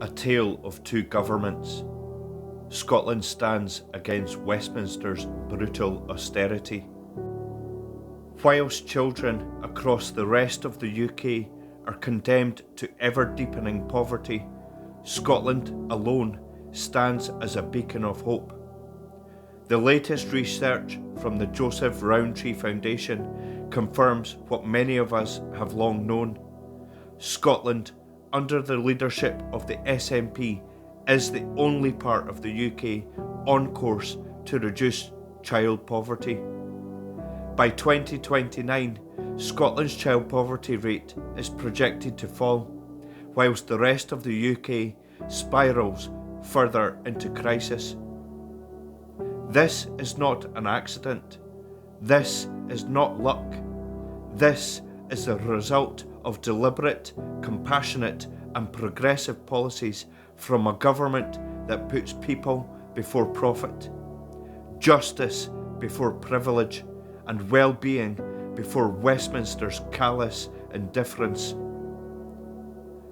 A tale of two governments. Scotland stands against Westminster's brutal austerity. Whilst children across the rest of the UK are condemned to ever-deepening poverty, Scotland alone stands as a beacon of hope. The latest research from the Joseph Rowntree Foundation confirms what many of us have long known. Scotland, under the leadership of the SNP, is the only part of the UK on course to reduce child poverty. By 2029, Scotland's child poverty rate is projected to fall, whilst the rest of the UK spirals further into crisis. This is not an accident. This is not luck. This is the result of deliberate, compassionate and progressive policies from a government that puts people before profit, justice before privilege, and well-being before Westminster's callous indifference.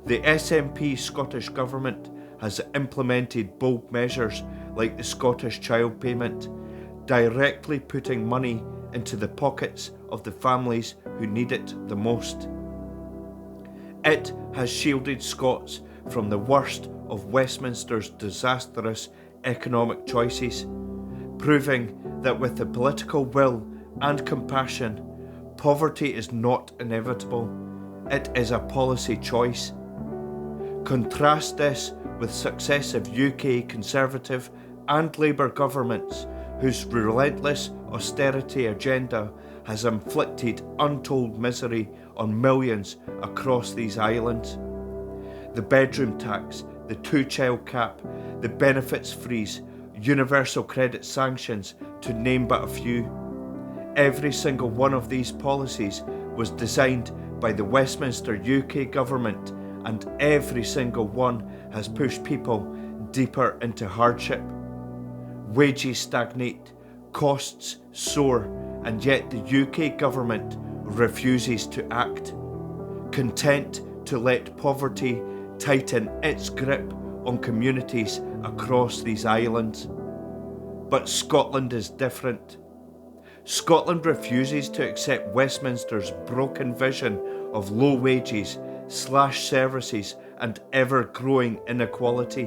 The SNP Scottish Government has implemented bold measures like the Scottish Child Payment, directly putting money into the pockets of the families who need it the most. It has shielded Scots from the worst of Westminster's disastrous economic choices, proving that with the political will and compassion, poverty is not inevitable, it is a policy choice. Contrast this with successive UK Conservative and Labour governments whose relentless austerity agenda has inflicted untold misery on millions across these islands. The bedroom tax, the two-child cap, the benefits freeze, universal credit sanctions, to name but a few. Every single one of these policies was designed by the Westminster UK government, and every single one has pushed people deeper into hardship. Wages stagnate, costs soar, and yet the UK government refuses to act, content to let poverty tighten its grip on communities across these islands. But Scotland is different. Scotland refuses to accept Westminster's broken vision of low wages, slashed services and ever-growing inequality.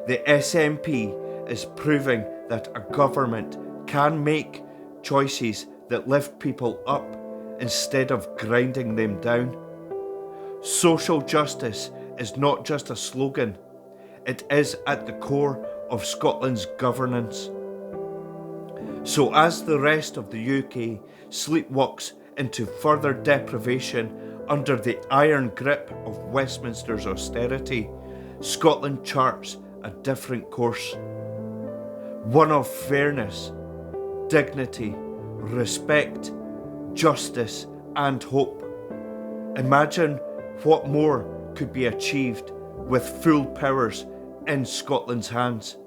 The SNP is proving that a government can make choices that lift people up instead of grinding them down. Social justice is not just a slogan, it is at the core of Scotland's governance. So as the rest of the UK sleepwalks into further deprivation under the iron grip of Westminster's austerity, Scotland charts a different course. One of fairness, dignity, respect, justice and hope. Imagine what more could be achieved with full powers in Scotland's hands.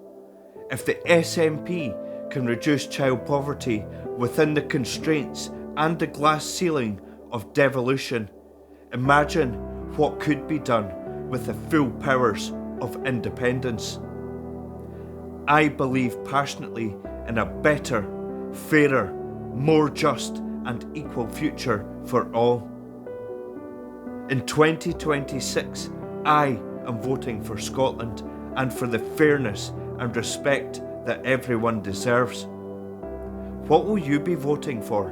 If the SNP can reduce child poverty within the constraints and the glass ceiling of devolution, imagine what could be done with the full powers of independence. I believe passionately in a better, fairer, more just and equal future for all. In 2026, I am voting for Scotland and for the fairness and respect that everyone deserves. What will you be voting for?